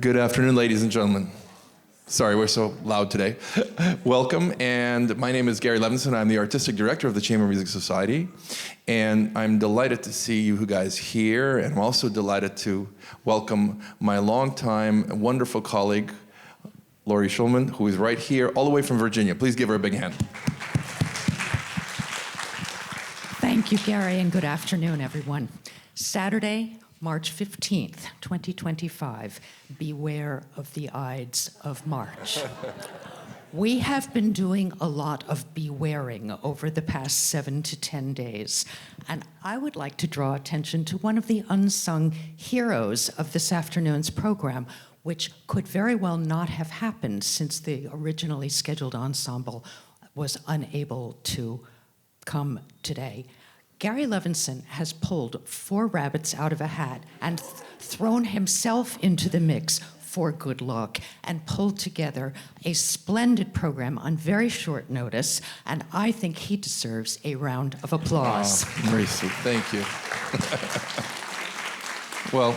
Good afternoon, ladies and gentlemen. Sorry, we're so loud today. Welcome, and my name is Gary Levinson. I'm the Artistic Director of the Chamber Music Society, and I'm delighted to see you guys here, and I'm also delighted to welcome my longtime wonderful colleague, Laurie Shulman, who is right here, all the way from Virginia. Please give her a big hand. Thank you, Gary, and good afternoon, everyone. Saturday, March 15th, 2025, beware of the Ides of March. We have been doing a lot of bewaring over the past 7 to 10 days, and I would like to draw attention to one of the unsung heroes of this afternoon's program, which could very well not have happened since the originally scheduled ensemble was unable to come today. Gary Levinson has pulled 4 rabbits out of a hat and thrown himself into the mix for good luck and pulled together a splendid program on very short notice, and I think he deserves a round of applause. Oh, very sweet. Thank you. Well,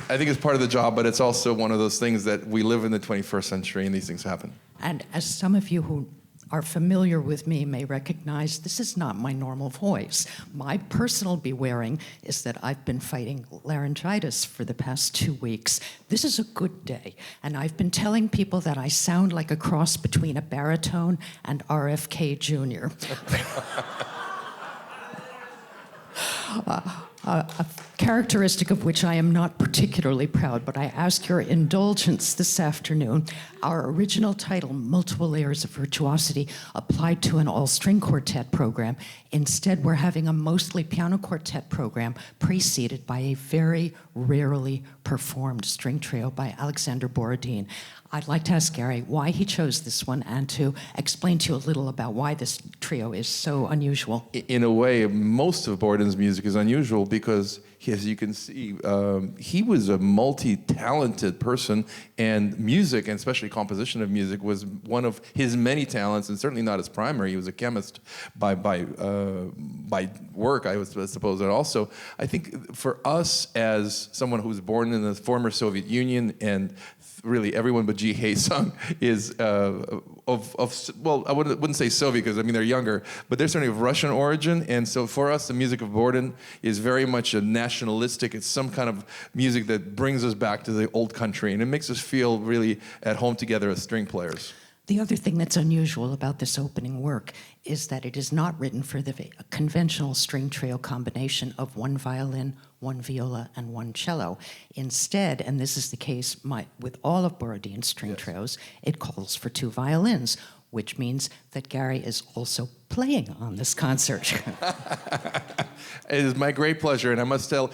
I think it's part of the job, but it's also one of those things that we live in the 21st century and these things happen. And as some of you who are familiar with me may recognize, this is not my normal voice. My personal bewaring is that I've been fighting laryngitis for the past 2 weeks. This is a good day, and I've been telling people that I sound like a cross between a baritone and RFK Jr. A characteristic of which I am not particularly proud, but I ask your indulgence this afternoon. Our original title, Multiple Layers of Virtuosity, applied to an all-string quartet program. Instead, we're having a mostly piano quartet program preceded by a very rarely performed string trio by Alexander Borodin. I'd like to ask Gary why he chose this one and to explain to you a little about why this trio is so unusual. In a way, most of Borodin's music is unusual because, as you can see, he was a multi-talented person, and music, and especially composition of music, was one of his many talents, and certainly not his primary. He was a chemist by work, I suppose. And also, I think for us, as someone who was born in the former Soviet Union, and really everyone but Ji Hae-sung is well, I wouldn't say Soviet because I mean they're younger, but they're certainly of Russian origin, and so for us the music of Borodin is very much a nationalistic. It's some kind of music that brings us back to the old country, and it makes us feel really at home together as string players. The other thing that's unusual about this opening work is that it is not written for the conventional string trio combination of 1 violin, 1 viola, and 1 cello. Instead, and this is the case with all of Borodin's string trios, it calls for 2 violins, which means that Gary is also playing on this concert. It is my great pleasure, and I must tell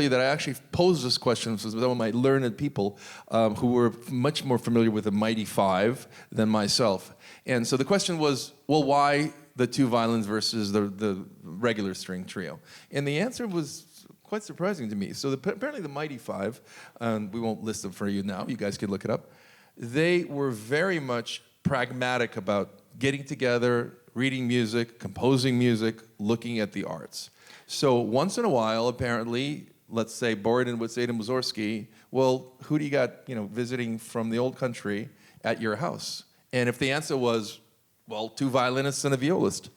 you that I actually posed this question to some of my learned people who were much more familiar with the Mighty Five than myself. And so the question was, well, why the 2 violins versus the regular string trio? And the answer was quite surprising to me. So apparently the Mighty Five, we won't list them for you now, you guys can look it up, they were very much pragmatic about getting together, reading music, composing music, looking at the arts. So once in a while, apparently, let's say Borodin would say to Mussorgsky, well, who do you got, visiting from the old country at your house? And if the answer was, well, 2 violinists and a violist,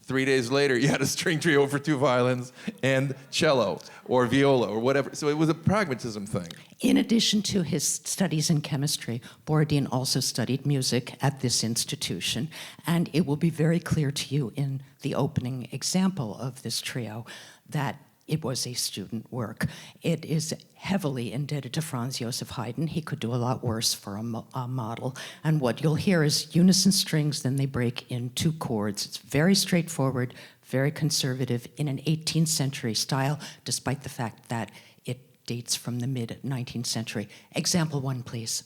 3 days later, you had a string trio for 2 violins and cello or viola or whatever. So it was a pragmatism thing. In addition to his studies in chemistry, Borodin also studied music at this institution, and it will be very clear to you in the opening example of this trio that it was a student work. It is heavily indebted to Franz Joseph Haydn. He could do a lot worse for a model. And what you'll hear is unison strings, then they break in 2 chords. It's very straightforward, very conservative in an 18th century style, despite the fact that it dates from the mid-19th century. Example 1, please.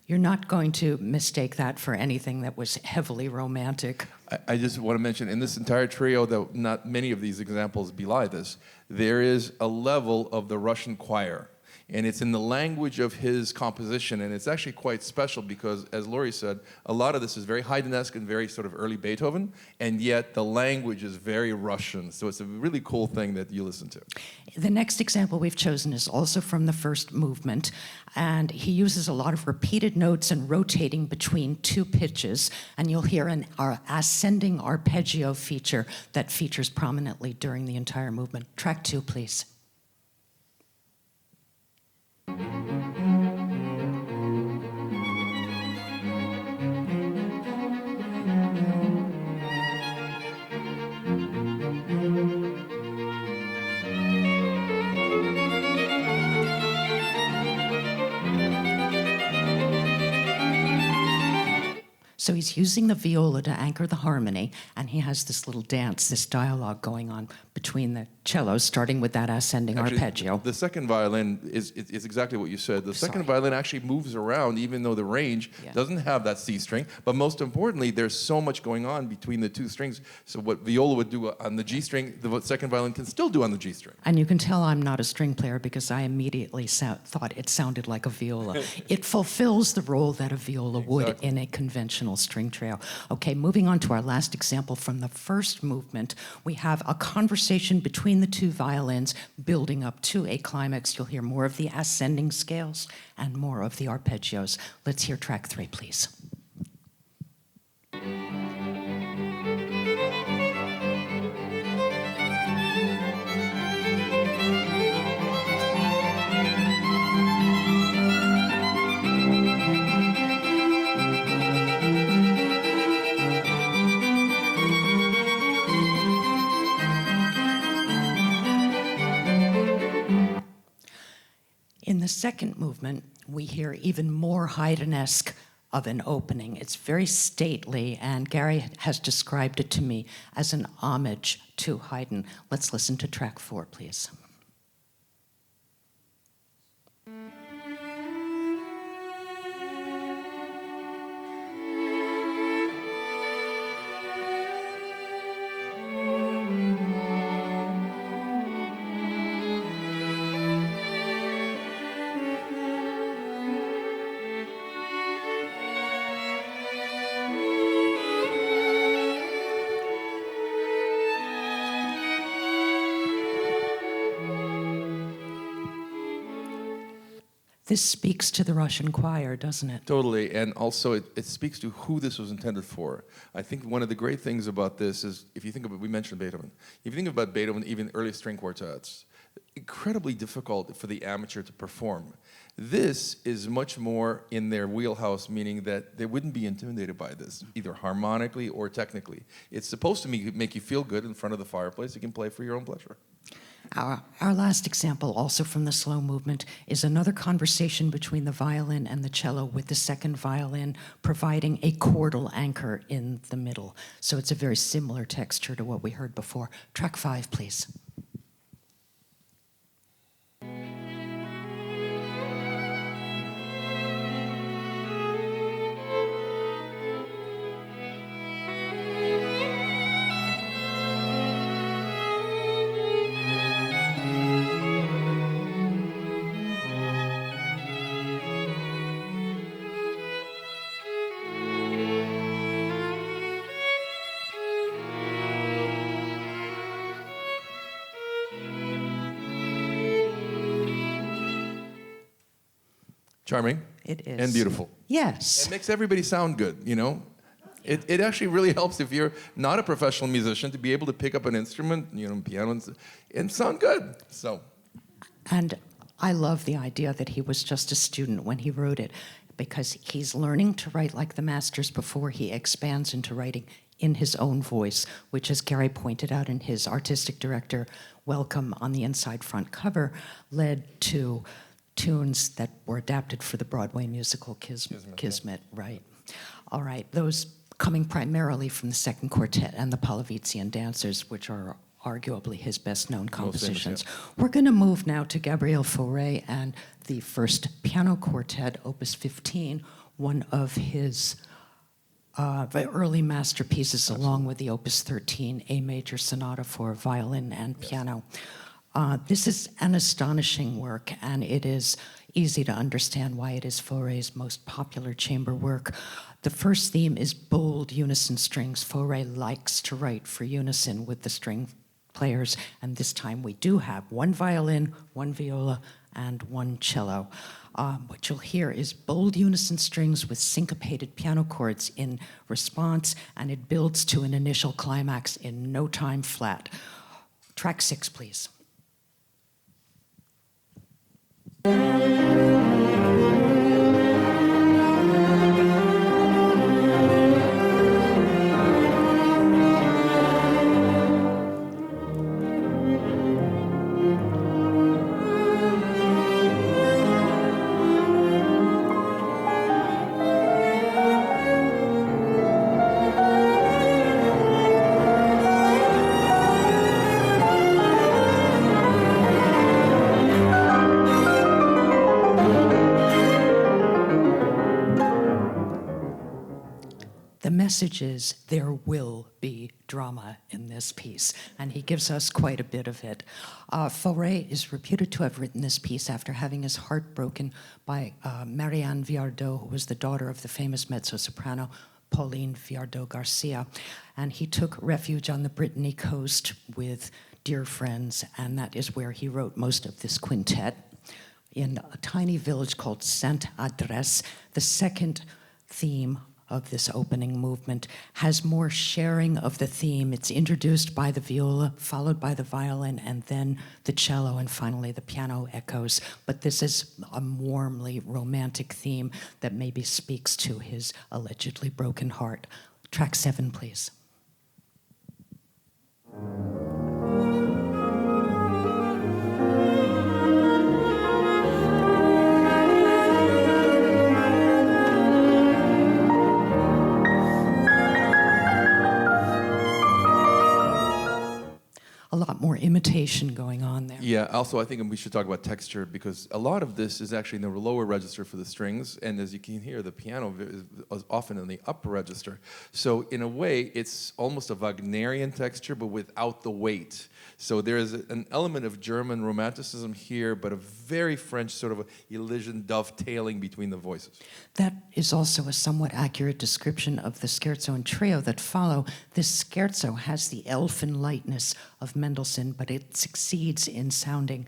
You're not going to mistake that for anything that was heavily romantic. I just want to mention, in this entire trio, though not many of these examples belie this, there is a level of the Russian choir. And it's in the language of his composition, and it's actually quite special because, as Laurie said, a lot of this is very Haydnesque and very sort of early Beethoven, and yet the language is very Russian. So it's a really cool thing that you listen to. The next example we've chosen is also from the first movement, and he uses a lot of repeated notes and rotating between two pitches, and you'll hear an ascending arpeggio feature that features prominently during the entire movement. Track 2, please. So he's using the viola to anchor the harmony, and he has this little dance, this dialogue going on between the cellos, starting with that ascending arpeggio. The second violin is exactly what you said. The second violin actually moves around, even though the range doesn't have that C string. But most importantly, there's so much going on between the two strings. So what viola would do on the G string, the second violin can still do on the G string. And you can tell I'm not a string player because I immediately thought it sounded like a viola. It fulfills the role that a viola would in a conventional string trio. Okay, moving on to our last example from the first movement, we have a conversation between the two violins building up to a climax. You'll hear more of the ascending scales and more of the arpeggios. Let's hear track 3, please. In the second movement, we hear even more Haydnesque of an opening. It's very stately, and Gary has described it to me as an homage to Haydn. Let's listen to track 4, please. This speaks to the Russian choir, doesn't it? Totally, and also it speaks to who this was intended for. I think one of the great things about this is, if you think about, we mentioned Beethoven. If you think about Beethoven, even early string quartets, incredibly difficult for the amateur to perform. This is much more in their wheelhouse, meaning that they wouldn't be intimidated by this, either harmonically or technically. It's supposed to make you feel good in front of the fireplace. You can play for your own pleasure. Our last example, also from the slow movement, is another conversation between the violin and the cello, with the second violin providing a chordal anchor in the middle. So it's a very similar texture to what we heard before. Track 5, please. Charming. It is. And beautiful. Yes. It makes everybody sound good, you know? It actually really helps if you're not a professional musician to be able to pick up an instrument, you know, piano, and sound good. So. And I love the idea that he was just a student when he wrote it, because he's learning to write like the masters before he expands into writing in his own voice, which, as Gary pointed out in his artistic director welcome on the inside front cover, led to tunes that were adapted for the Broadway musical Kismet, right. All right, those coming primarily from the second quartet and the Palavitsian Dancers, which are arguably his best-known compositions. We're going to move now to Gabriel Faure and the first piano quartet, Opus 15, one of his early masterpieces, along with the Opus 13 A major sonata for violin and piano. This is an astonishing work, and it is easy to understand why it is Faure's most popular chamber work. The first theme is bold unison strings. Faure likes to write for unison with the string players, and this time we do have one violin, one viola, and one cello. What you'll hear is bold unison strings with syncopated piano chords in response, and it builds to an initial climax in no time flat. Track 6, please. The message is there will be drama in this piece, and he gives us quite a bit of it. Faure is reputed to have written this piece after having his heart broken by Marianne Viardot, who was the daughter of the famous mezzo-soprano Pauline Viardot Garcia, and he took refuge on the Brittany coast with dear friends, and that is where he wrote most of this quintet in a tiny village called Sainte-Adresse. The second theme of this opening movement has more sharing of the theme. It's introduced by the viola, followed by the violin, and then the cello, and finally the piano echoes. But this is a warmly romantic theme that maybe speaks to his allegedly broken heart. Track 7, please. A lot more imitation going on there. Yeah, also I think we should talk about texture, because a lot of this is actually in the lower register for the strings, and as you can hear, the piano is often in the upper register. So in a way, it's almost a Wagnerian texture, but without the weight. So there is an element of German romanticism here, but a very French sort of Elysian dovetailing between the voices. That is also a somewhat accurate description of the scherzo and trio that follow. This scherzo has the elfin lightness of Mendelssohn, but it succeeds in sounding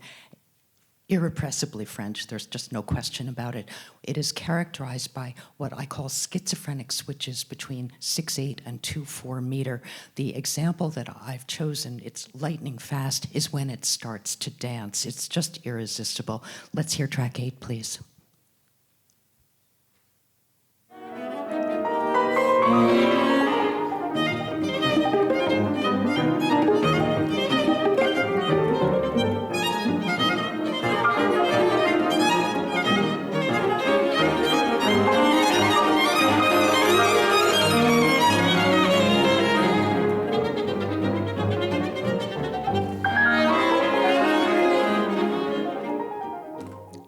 irrepressibly French. There's just no question about it. It is characterized by what I call schizophrenic switches between 6/8 and 2/4 meter. The example that I've chosen, it's lightning fast, is when it starts to dance. It's just irresistible. Let's hear track 8, please.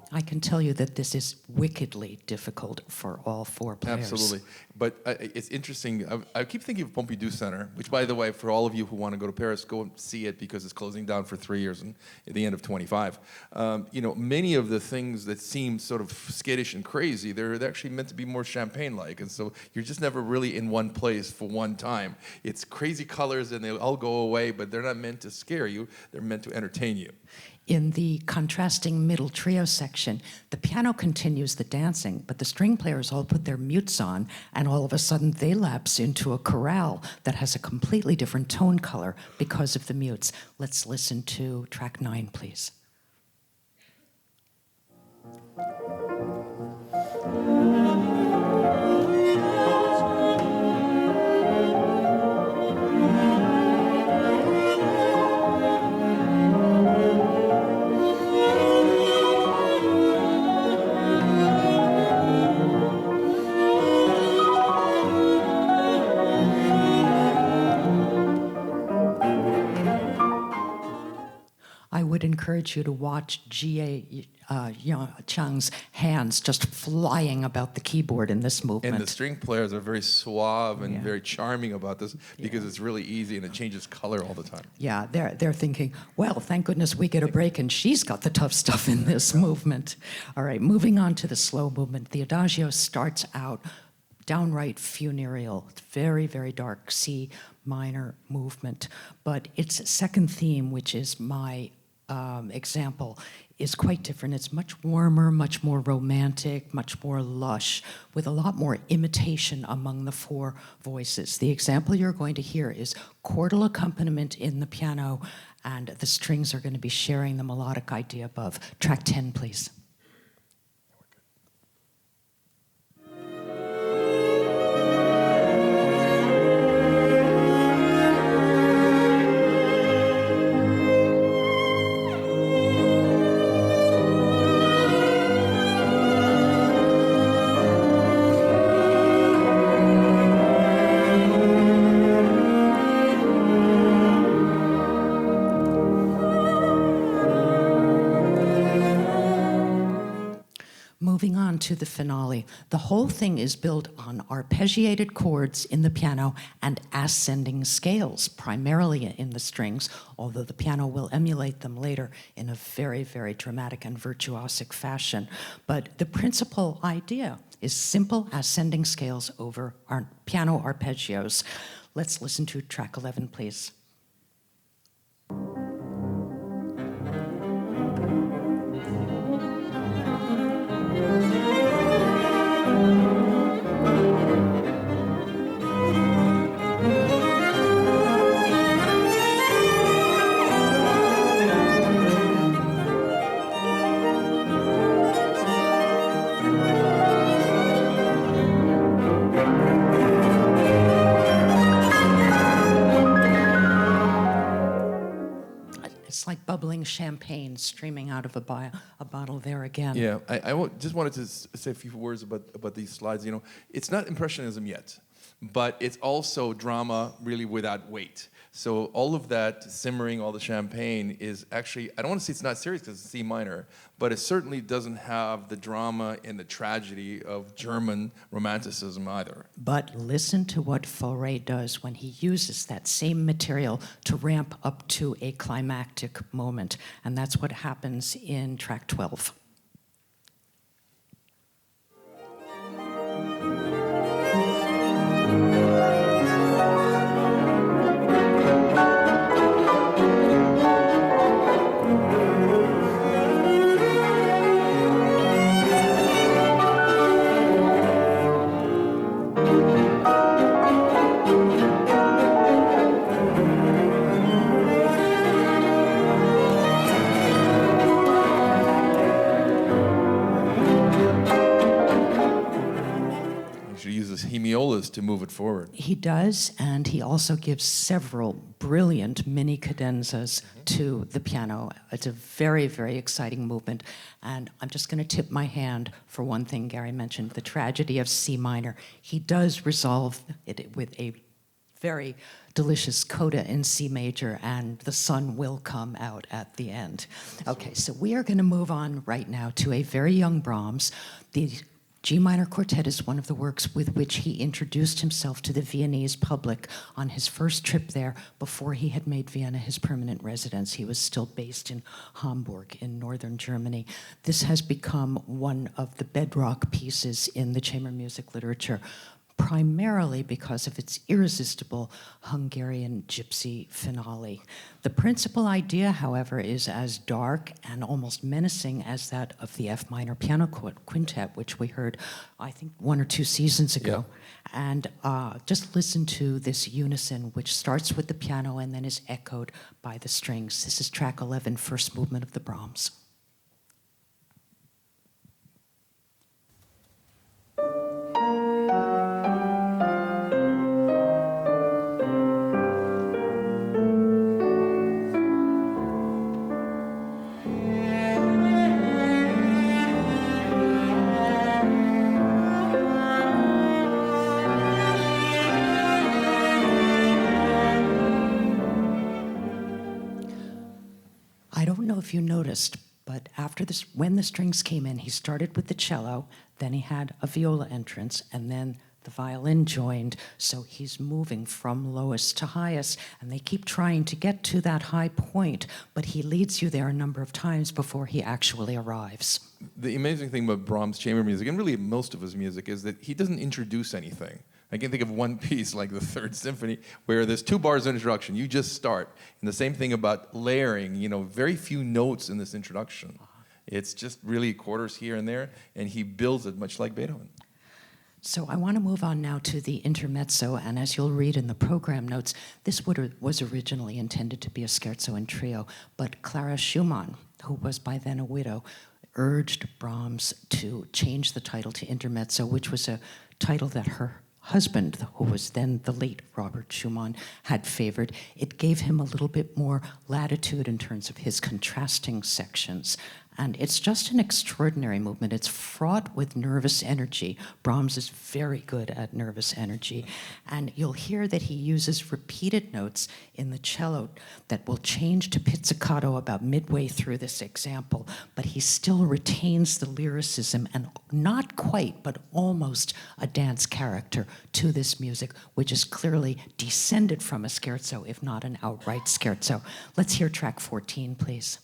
I can tell you that this is wickedly difficult for all 4 players. Absolutely. But it's interesting. I keep thinking of Pompidou Center, which, by the way, for all of you who want to go to Paris, go and see it, because it's closing down for 3 years and at the end of 25. Many of the things that seem sort of skittish and crazy, they're actually meant to be more champagne-like. And so you're just never really in one place for one time. It's crazy colors and they all go away, but they're not meant to scare you. They're meant to entertain you. In the contrasting middle trio section, the piano continues the dancing, but the string players all put their mutes on, and all of a sudden they lapse into a chorale that has a completely different tone color because of the mutes. Let's listen to track 9, please. would encourage you to watch G.A. Chang's hands just flying about the keyboard in this movement. And the string players are very suave and Yeah. very charming about this because it's really easy and it changes color all the time. Yeah, they're thinking, well, thank goodness we get a break and she's got the tough stuff in this movement. All right, moving on to the slow movement. The Adagio starts out downright funereal, very, very dark C minor movement. But its second theme, which is my example, is quite different. It's much warmer, much more romantic, much more lush, with a lot more imitation among the four voices. The example you're going to hear is chordal accompaniment in the piano, and the strings are going to be sharing the melodic idea above. Track 10, please. Moving on to the finale. The whole thing is built on arpeggiated chords in the piano and ascending scales, primarily in the strings, although the piano will emulate them later in a very, very dramatic and virtuosic fashion. But the principal idea is simple ascending scales over our piano arpeggios. Let's listen to track 11, please. It's like bubbling champagne streaming out of a bottle there again. Yeah, just wanted to say a few words about these slides. You know, it's not Impressionism yet, but it's also drama really without weight. So all of that simmering, all the champagne is actually, I don't want to say it's not serious because it's C minor, but it certainly doesn't have the drama and the tragedy of German romanticism either. But listen to what Faure does when he uses that same material to ramp up to a climactic moment. And that's what happens in track 12. Hemiolas to move it forward. He does, and he also gives several brilliant mini cadenzas to the piano. It's a very, very exciting movement, and I'm just going to tip my hand for one thing Gary mentioned, the tragedy of C minor. He does resolve it with a very delicious coda in C major, and the sun will come out at the end. Okay, so we are going to move on right now to a very young Brahms. The G minor quartet is one of the works with which he introduced himself to the Viennese public on his first trip there before he had made Vienna his permanent residence. He was still based in Hamburg in northern Germany. This has become one of the bedrock pieces in the chamber music literature, primarily because of its irresistible Hungarian gypsy finale. The principal idea, however, is as dark and almost menacing as that of the F minor piano quintet, which we heard, I think, 1 or 2 seasons ago. Yeah. And just listen to this unison, which starts with the piano and then is echoed by the strings. This is track 11, first movement of the Brahms. if you noticed, but after this, when the strings came in, he started with the cello, then he had a viola entrance, and then the violin joined, so he's moving from lowest to highest, and they keep trying to get to that high point, but he leads you there a number of times before he actually arrives. The amazing thing about Brahms' chamber music, and really most of his music, is that he doesn't introduce anything. I can think of one piece like the Third Symphony where there's 2 bars of introduction. You just start. And the same thing about layering, very few notes in this introduction. It's just really quarters here and there, and he builds it much like Beethoven. So I want to move on now to the intermezzo, and as you'll read in the program notes, this was originally intended to be a scherzo and trio, but Clara Schumann, who was by then a widow, urged Brahms to change the title to intermezzo, which was a title that her husband, who was then the late Robert Schumann, had favored. It gave him a little bit more latitude in terms of his contrasting sections. And it's just an extraordinary movement. It's fraught with nervous energy. Brahms is very good at nervous energy. And you'll hear that he uses repeated notes in the cello that will change to pizzicato about midway through this example, but he still retains the lyricism and not quite, but almost a dance character to this music, which is clearly descended from a scherzo, if not an outright scherzo. Let's hear track 14, please.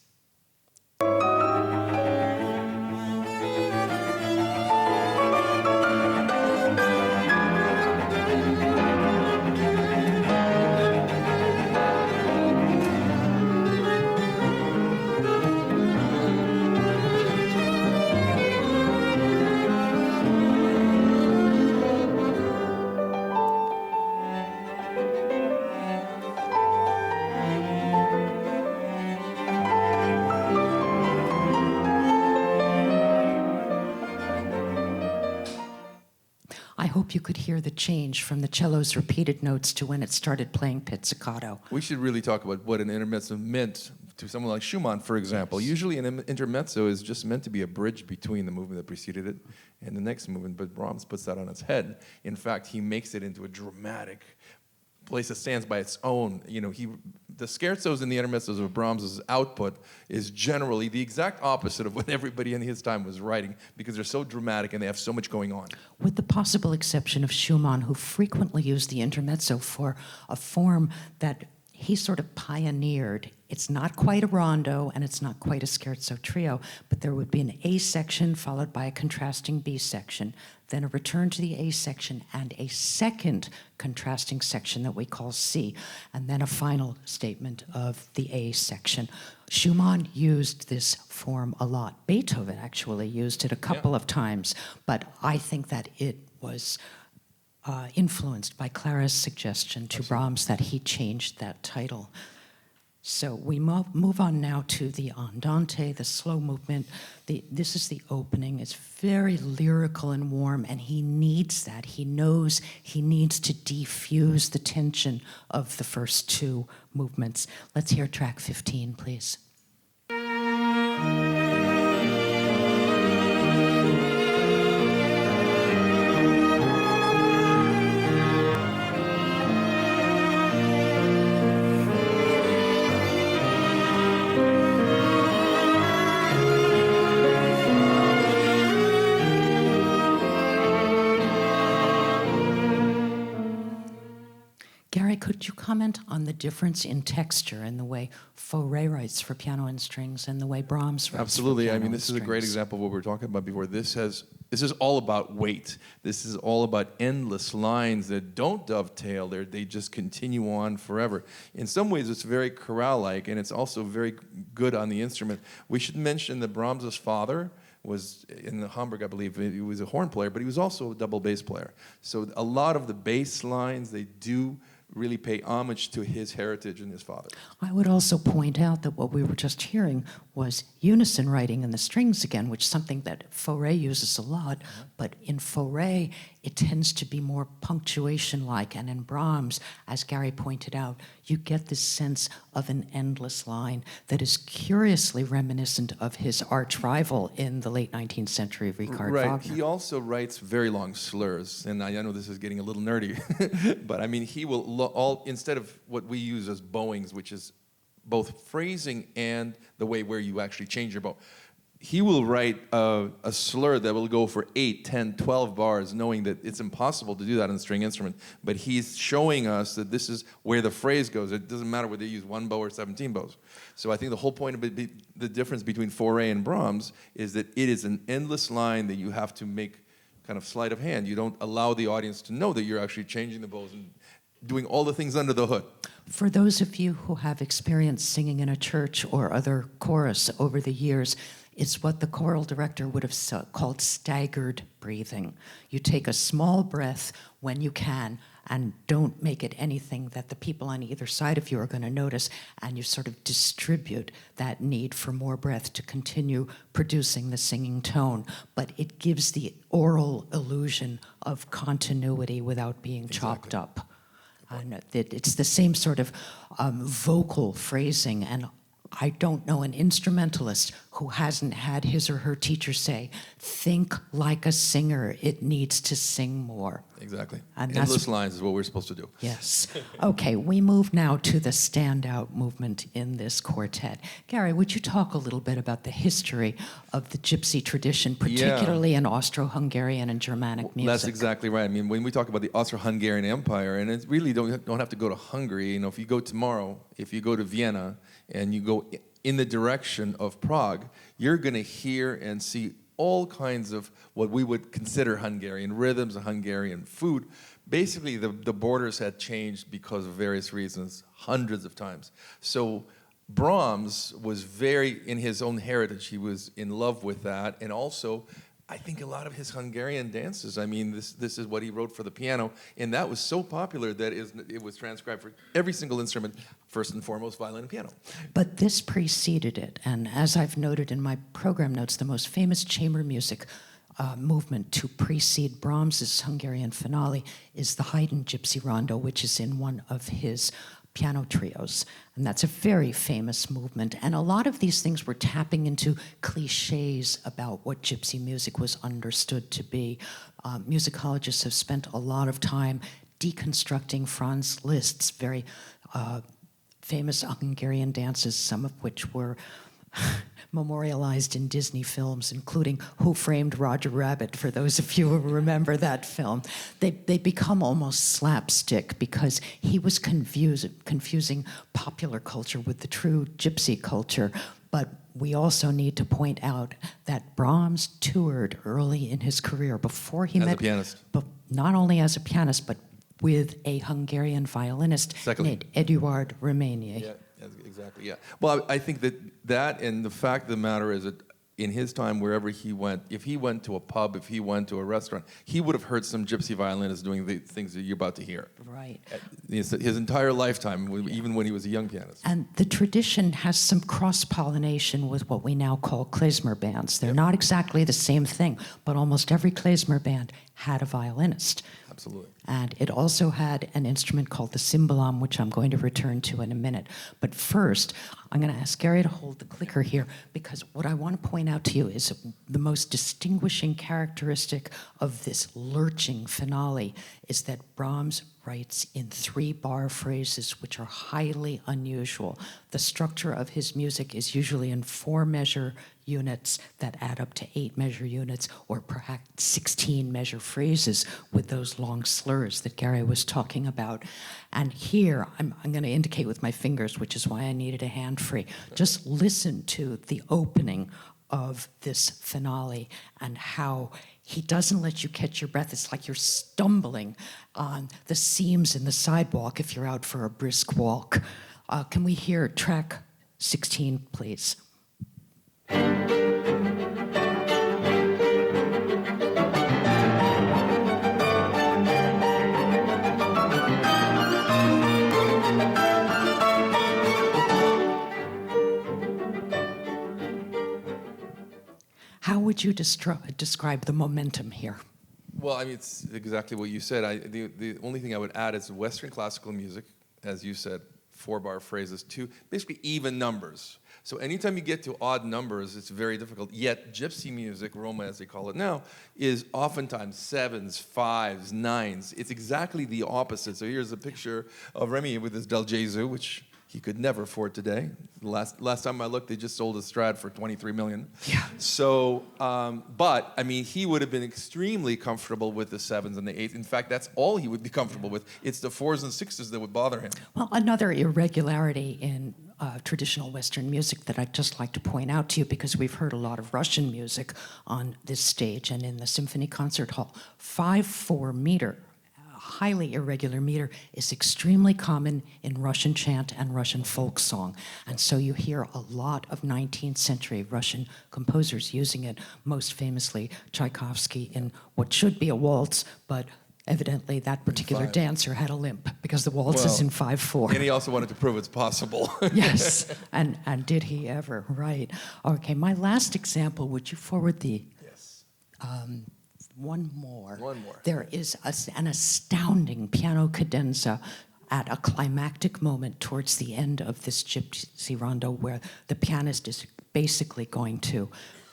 I hope you could hear the change from the cello's repeated notes to when it started playing pizzicato. We should really talk about what an intermezzo meant to someone like Schumann, for example. Usually an intermezzo is just meant to be a bridge between the movement that preceded it and the next movement, but Brahms puts that on its head. In fact, he makes it into a dramatic place that stands by its own. The scherzos and the intermezzos of Brahms' output is generally the exact opposite of what everybody in his time was writing, because they're so dramatic and they have so much going on. With the possible exception of Schumann, who frequently used the intermezzo for a form that he sort of pioneered. It's not quite a rondo and it's not quite a scherzo trio, but there would be an A section followed by a contrasting B section, then a return to the A section and a second contrasting section that we call C, and then a final statement of the A section. Schumann used this form a lot. Beethoven actually used it a couple of times, but I think that it was influenced by Clara's suggestion to Brahms that he changed that title. So we move on now to the Andante, the slow movement. This is the opening. It's very lyrical and warm, and he needs that. He knows he needs to defuse the tension of the first 2 movements. Let's hear track 15, please. Gary, could you comment on the difference in texture in the way Faure writes for piano and strings and the way Brahms writes Absolutely. for piano This is and a great strings? example of what we were talking about before. This is all about weight. This is all about endless lines that don't dovetail. They just continue on forever. In some ways, it's very chorale-like, and it's also very good on the instrument. We should mention that Brahms' father was in Hamburg, I believe. He was a horn player, but he was also a double bass player. So a lot of the bass lines, they do really pay homage to his heritage and his father. I would also point out that what we were just hearing was unison writing in the strings again, which is something that Faure uses a lot, but in Faure, it tends to be more punctuation-like, and in Brahms, as Gary pointed out, you get this sense of an endless line that is curiously reminiscent of his arch-rival in the late 19th century, Richard Wagner. He also writes very long slurs, and I know this is getting a little nerdy, but he will instead of what we use as bowings, which is both phrasing and the way where you actually change your bow. He will write a slur that will go for 8, 10, 12 bars, knowing that it's impossible to do that on a string instrument. But he's showing us that this is where the phrase goes. It doesn't matter whether you use 1 bow or 17 bows. So I think the whole point of it, the difference between Faure and Brahms is that it is an endless line that you have to make kind of sleight of hand. You don't allow the audience to know that you're actually changing the bows and doing all the things under the hood. For those of you who have experience singing in a church or other chorus over the years, it's what the choral director would have called staggered breathing. You take a small breath when you can and don't make it anything that the people on either side of you are going to notice, and you sort of distribute that need for more breath to continue producing the singing tone. But it gives the oral illusion of continuity without being chopped up. And it's the same sort of vocal phrasing, and I don't know an instrumentalist who hasn't had his or her teacher say, think like a singer, it needs to sing more. Exactly. And endless lines is what we're supposed to do. Yes. Okay, we move now to the standout movement in this quartet. Gary, would you talk a little bit about the history of the gypsy tradition, particularly in Austro-Hungarian and Germanic music? That's exactly right. I mean, when we talk about the Austro-Hungarian Empire, and it really don't have to go to Hungary. You know, if you go tomorrow, if you go to Vienna, and you go in the direction of Prague, you're going to hear and see all kinds of what we would consider Hungarian rhythms, Hungarian food. Basically, the borders had changed because of various reasons, hundreds of times. So Brahms was very, in his own heritage, he was in love with that, and also I think a lot of his Hungarian dances, I mean, this is what he wrote for the piano, and that was so popular that it was transcribed for every single instrument, first and foremost, violin and piano. But this preceded it, and as I've noted in my program notes, the most famous chamber music movement to precede Brahms's Hungarian finale is the Haydn Gypsy Rondo, which is in one of his piano trios. And that's a very famous movement. And a lot of these things were tapping into cliches about what gypsy music was understood to be. Musicologists have spent a lot of time deconstructing Franz Liszt's very famous Hungarian dances, some of which were memorialized in Disney films, including Who Framed Roger Rabbit, for those of you who remember that film. They become almost slapstick because he was confusing popular culture with the true gypsy culture. But we also need to point out that Brahms toured early in his career before he met... As a pianist. But not only as a pianist, but with a Hungarian violinist named Eduard Reményi. Yeah. Exactly, yeah. Well, I think that and the fact of the matter is that in his time, wherever he went, if he went to a pub, if he went to a restaurant, he would have heard some gypsy violinists doing the things that you're about to hear. Right. His entire lifetime, even when he was a young pianist. And the tradition has some cross-pollination with what we now call klezmer bands. They're not exactly the same thing, but almost every klezmer band had a violinist. Absolutely. And it also had an instrument called the cimbalom, which I'm going to return to in a minute. But first, I'm going to ask Gary to hold the clicker here, because what I want to point out to you is the most distinguishing characteristic of this lurching finale is that Brahms writes in 3-bar phrases, which are highly unusual. The structure of his music is usually in 4-measure units that add up to 8-measure units, or perhaps 16-measure phrases with those long slurs that Gary was talking about. And here, I'm going to indicate with my fingers, which is why I needed a hand free. Just listen to the opening of this finale and how he doesn't let you catch your breath. It's like you're stumbling on the seams in the sidewalk if you're out for a brisk walk. Can we hear track 16, please? How would you describe the momentum here? Well, I mean, it's exactly what you said. The only thing I would add is Western classical music, as you said, 4-bar phrases, basically even numbers. So anytime you get to odd numbers, it's very difficult. Yet gypsy music, Roma as they call it now, is oftentimes 7s, 5s, 9s. It's exactly the opposite. So here's a picture of Remy with his Del Gesù, which he could never afford today. Last time I looked, they just sold a Strad for $23 million. Yeah. So, but I mean, he would have been extremely comfortable with the 7s and the 8s. In fact, that's all he would be comfortable with. It's the 4s and 6s that would bother him. Well, another irregularity in traditional Western music that I'd just like to point out to you, because we've heard a lot of Russian music on this stage and in the Symphony Concert Hall. 5/4 meter, a highly irregular meter, is extremely common in Russian chant and Russian folk song. And so you hear a lot of 19th century Russian composers using it, most famously Tchaikovsky in what should be a waltz, but evidently, that particular dancer had a limp because the waltz is in 5/4. And he also wanted to prove it's possible. Yes, and did he ever? Right. Okay, my last example. Would you forward the? Yes. One more. One more. There is an astounding piano cadenza at a climactic moment towards the end of this gypsy rondo, where the pianist is basically going to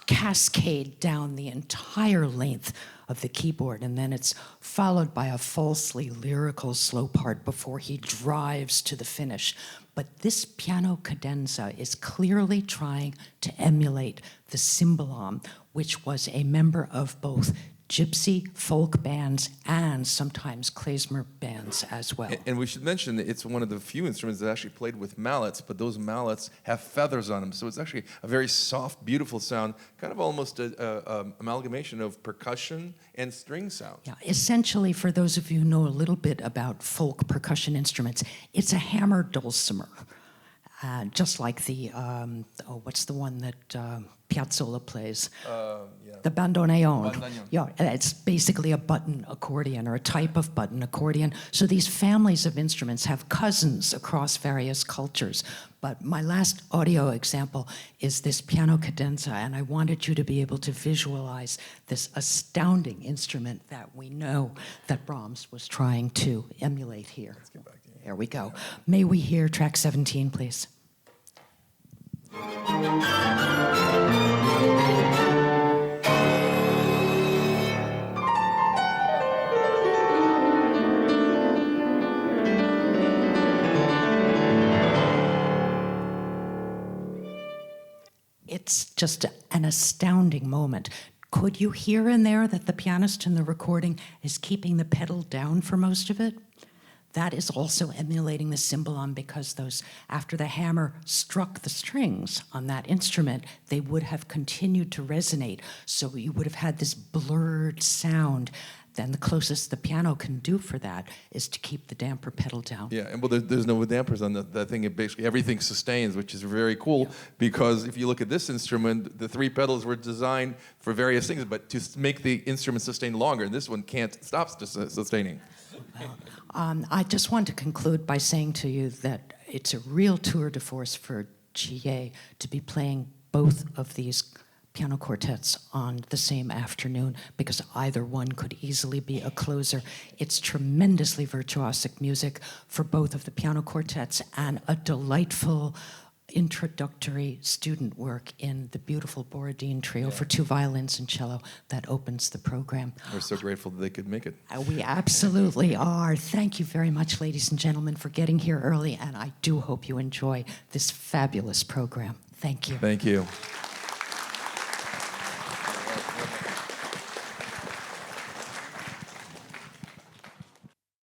cascade down the entire length of the keyboard, and then it's followed by a falsely lyrical slow part before he drives to the finish. But this piano cadenza is clearly trying to emulate the cymbalom, which was a member of both gypsy folk bands and sometimes klezmer bands as well. And we should mention that it's one of the few instruments that actually played with mallets, but those mallets have feathers on them. So it's actually a very soft, beautiful sound, kind of almost an amalgamation of percussion and string sound. Yeah, essentially, for those of you who know a little bit about folk percussion instruments, it's a hammer dulcimer. Just like the, what's the one that Piazzolla plays? The bandoneon. Yeah, it's basically a button accordion or a type of button accordion. So these families of instruments have cousins across various cultures. But my last audio example is this piano cadenza, and I wanted you to be able to visualize this astounding instrument that we know that Brahms was trying to emulate here. Let's get back to you. There we go. May we hear track 17, please? It's just an astounding moment. Could you hear in there that the pianist in the recording is keeping the pedal down for most of it? That is also emulating the cymbalom, because those, after the hammer struck the strings on that instrument, they would have continued to resonate. So you would have had this blurred sound. Then the closest the piano can do for that is to keep the damper pedal down. Yeah, and well, there's no dampers on that thing. It basically everything sustains, which is very cool, because if you look at this instrument, the 3 pedals were designed for various things, but to make the instrument sustain longer. And this one can't stop sustaining. I just want to conclude by saying to you that it's a real tour de force for GA to be playing both of these piano quartets on the same afternoon, because either one could easily be a closer. It's tremendously virtuosic music for both of the piano quartets, and a delightful introductory student work in the beautiful Borodin trio for 2 violins and cello that opens the program. We're so grateful that they could make it. We absolutely are. Thank you very much, ladies and gentlemen, for getting here early, and I do hope you enjoy this fabulous program. Thank you. Thank you.